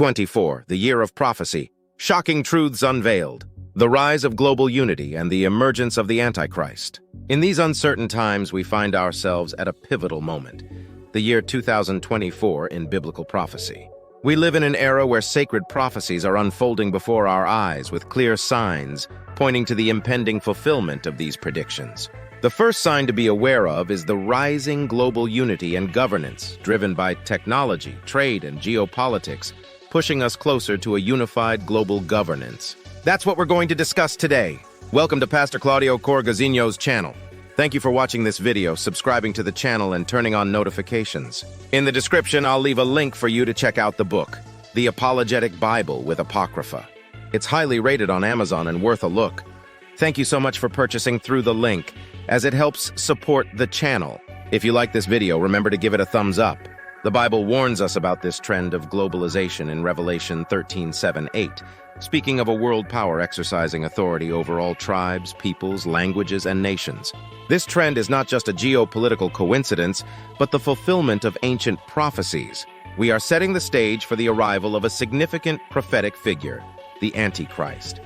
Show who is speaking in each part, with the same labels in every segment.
Speaker 1: 2024, the year of prophecy, shocking truths unveiled, the rise of global unity and the emergence of the Antichrist. In these uncertain times, we find ourselves at a pivotal moment, the year 2024 in biblical prophecy. We live in an era where sacred prophecies are unfolding before our eyes with clear signs pointing to the impending fulfillment of these predictions. The first sign to be aware of is the rising global unity and governance driven by technology, trade, and geopolitics, pushing us closer to a unified global governance. That's what we're going to discuss today. Welcome to Pastor Claudio Corgozinho's channel. Thank you for watching this video, subscribing to the channel, and turning on notifications. In the description, I'll leave a link for you to check out the book, The Apologetic Bible with Apocrypha. It's highly rated on Amazon and worth a look. Thank you so much for purchasing through the link, as it helps support the channel. If you like this video, remember to give it a thumbs up. The Bible warns us about this trend of globalization in Revelation 13:7-8, speaking of a world power exercising authority over all tribes, peoples, languages, and nations. This trend is not just a geopolitical coincidence, but the fulfillment of ancient prophecies. We are setting the stage for the arrival of a significant prophetic figure, the Antichrist.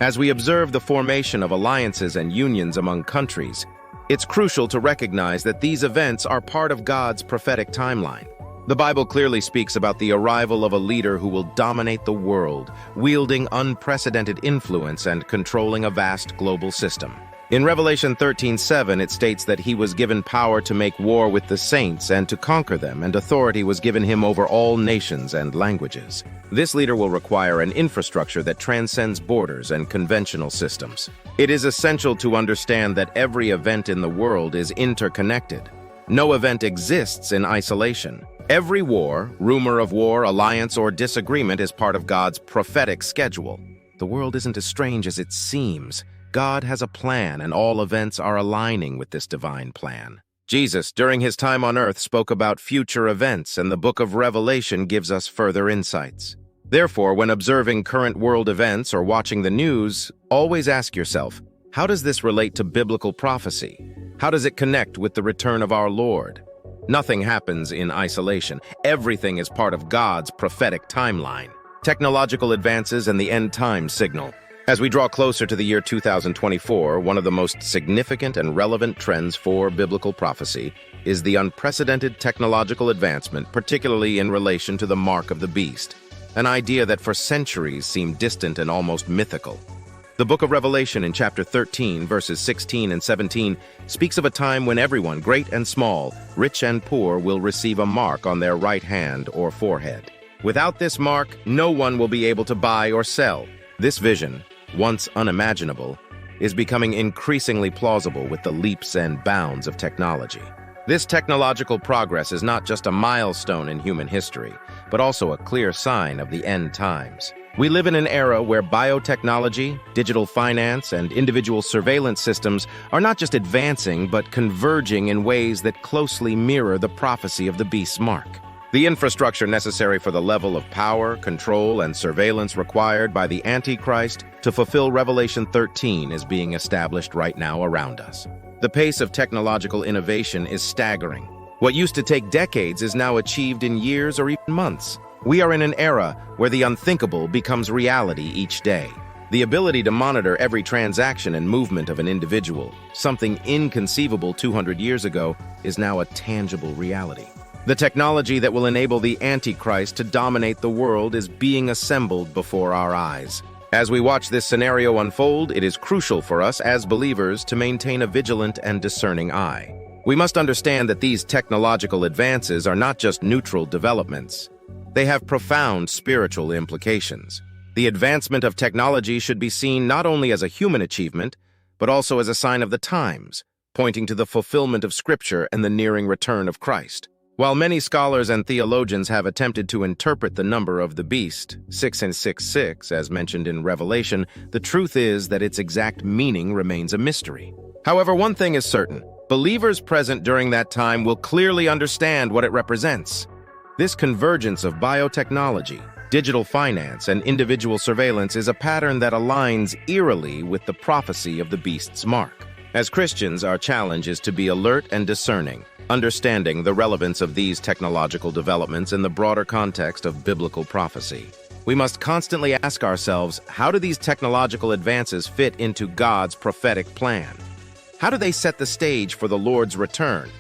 Speaker 1: As we observe the formation of alliances and unions among countries, it's crucial to recognize that these events are part of God's prophetic timeline. The Bible clearly speaks about the arrival of a leader who will dominate the world, wielding unprecedented influence and controlling a vast global system. In Revelation 13:7, it states that he was given power to make war with the saints and to conquer them, and authority was given him over all nations and languages. This leader will require an infrastructure that transcends borders and conventional systems. It is essential to understand that every event in the world is interconnected. No event exists in isolation. Every war, rumor of war, alliance, or disagreement is part of God's prophetic schedule. The world isn't as strange as it seems. God has a plan, and all events are aligning with this divine plan. Jesus, during his time on earth, spoke about future events, and the book of Revelation gives us further insights. Therefore, when observing current world events or watching the news, always ask yourself, how does this relate to biblical prophecy? How does it connect with the return of our Lord? Nothing happens in isolation. Everything is part of God's prophetic timeline. Technological advances and the end time signal. As we draw closer to the year 2024, one of the most significant and relevant trends for biblical prophecy is the unprecedented technological advancement, particularly in relation to the mark of the beast, an idea that for centuries seemed distant and almost mythical. The book of Revelation in chapter 13, verses 16 and 17, speaks of a time when everyone, great and small, rich and poor, will receive a mark on their right hand or forehead. Without this mark, no one will be able to buy or sell. This vision, once unimaginable, is becoming increasingly plausible with the leaps and bounds of technology. This technological progress is not just a milestone in human history, but also a clear sign of the end times. We live in an era where biotechnology, digital finance, and individual surveillance systems are not just advancing, but converging in ways that closely mirror the prophecy of the beast's mark. The infrastructure necessary for the level of power, control, and surveillance required by the Antichrist to fulfill Revelation 13 is being established right now around us. The pace of technological innovation is staggering. What used to take decades is now achieved in years or even months. We are in an era where the unthinkable becomes reality each day. The ability to monitor every transaction and movement of an individual, something inconceivable 200 years ago, is now a tangible reality. The technology that will enable the Antichrist to dominate the world is being assembled before our eyes. As we watch this scenario unfold, it is crucial for us as believers to maintain a vigilant and discerning eye. We must understand that these technological advances are not just neutral developments. They have profound spiritual implications. The advancement of technology should be seen not only as a human achievement, but also as a sign of the times, pointing to the fulfillment of Scripture and the nearing return of Christ. While many scholars and theologians have attempted to interpret the number of the beast, 666, as mentioned in Revelation, the truth is that its exact meaning remains a mystery. However, one thing is certain: believers present during that time will clearly understand what it represents. This convergence of biotechnology, digital finance, and individual surveillance is a pattern that aligns eerily with the prophecy of the beast's mark. As Christians, our challenge is to be alert and discerning, understanding the relevance of these technological developments in the broader context of biblical prophecy. We must constantly ask ourselves, how do these technological advances fit into God's prophetic plan? How do they set the stage for the Lord's return?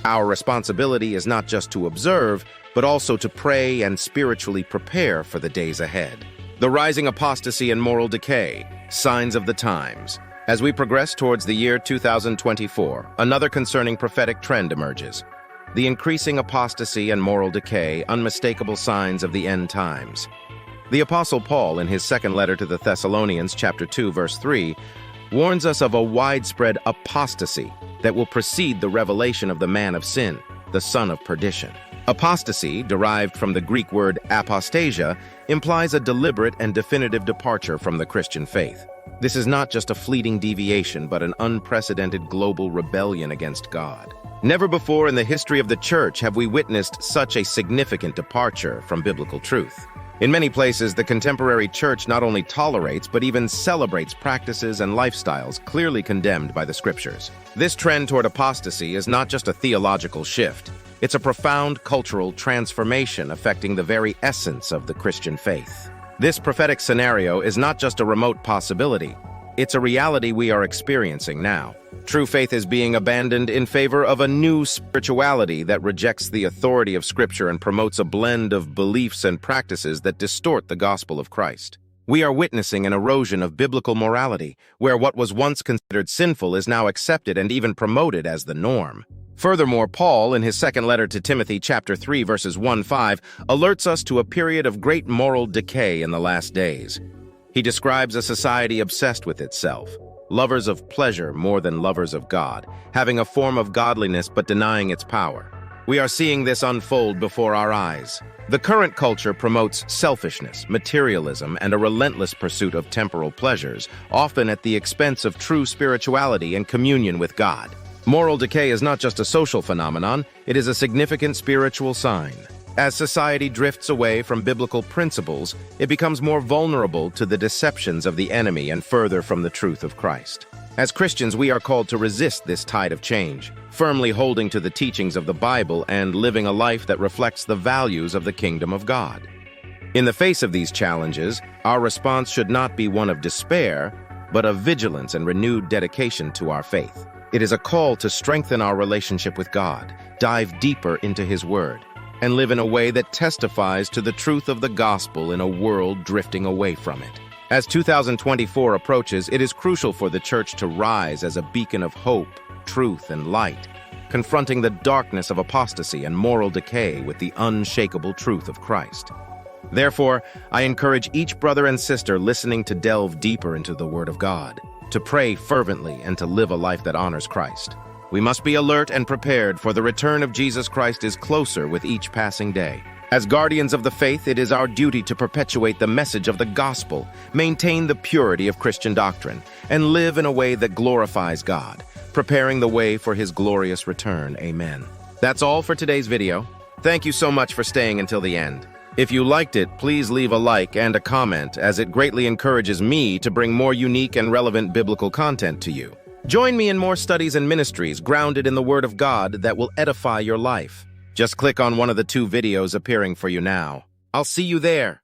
Speaker 1: Our responsibility is not just to observe, but also to pray and spiritually prepare for the days ahead. The rising apostasy and moral decay, signs of the times. As we progress towards the year 2024, another concerning prophetic trend emerges. The increasing apostasy and moral decay, unmistakable signs of the end times. The Apostle Paul, in his second letter to the Thessalonians, chapter 2, verse 3, warns us of a widespread apostasy that will precede the revelation of the man of sin, the son of perdition. Apostasy, derived from the Greek word apostasia, implies a deliberate and definitive departure from the Christian faith. This is not just a fleeting deviation, but an unprecedented global rebellion against God. Never before in the history of the church have we witnessed such a significant departure from biblical truth. In many places, the contemporary church not only tolerates but even celebrates practices and lifestyles clearly condemned by the scriptures. This trend toward apostasy is not just a theological shift. It's a profound cultural transformation affecting the very essence of the Christian faith. This prophetic scenario is not just a remote possibility. It's a reality we are experiencing now. True faith is being abandoned in favor of a new spirituality that rejects the authority of Scripture and promotes a blend of beliefs and practices that distort the gospel of Christ. We are witnessing an erosion of biblical morality, where what was once considered sinful is now accepted and even promoted as the norm. Furthermore, Paul, in his second letter to Timothy, chapter 3, verses 1-5, alerts us to a period of great moral decay in the last days. He describes a society obsessed with itself, lovers of pleasure more than lovers of God, having a form of godliness but denying its power. We are seeing this unfold before our eyes. The current culture promotes selfishness, materialism, and a relentless pursuit of temporal pleasures, often at the expense of true spirituality and communion with God. Moral decay is not just a social phenomenon, it is a significant spiritual sign. As society drifts away from biblical principles, it becomes more vulnerable to the deceptions of the enemy and further from the truth of Christ. As Christians, we are called to resist this tide of change, firmly holding to the teachings of the Bible and living a life that reflects the values of the kingdom of God. In the face of these challenges, our response should not be one of despair, but of vigilance and renewed dedication to our faith. It is a call to strengthen our relationship with God, dive deeper into His Word, and live in a way that testifies to the truth of the gospel in a world drifting away from it. As 2024 approaches, it is crucial for the church to rise as a beacon of hope, truth, and light, confronting the darkness of apostasy and moral decay with the unshakable truth of Christ. Therefore, I encourage each brother and sister listening to delve deeper into the Word of God, to pray fervently, and to live a life that honors Christ. We must be alert and prepared, for the return of Jesus Christ is closer with each passing day. As guardians of the faith, it is our duty to perpetuate the message of the gospel, maintain the purity of Christian doctrine, and live in a way that glorifies God, preparing the way for His glorious return. Amen. That's all for today's video. Thank you so much for staying until the end. If you liked it, please leave a like and a comment, as it greatly encourages me to bring more unique and relevant biblical content to you. Join me in more studies and ministries grounded in the Word of God that will edify your life. Just click on one of the 2 videos appearing for you now. I'll see you there.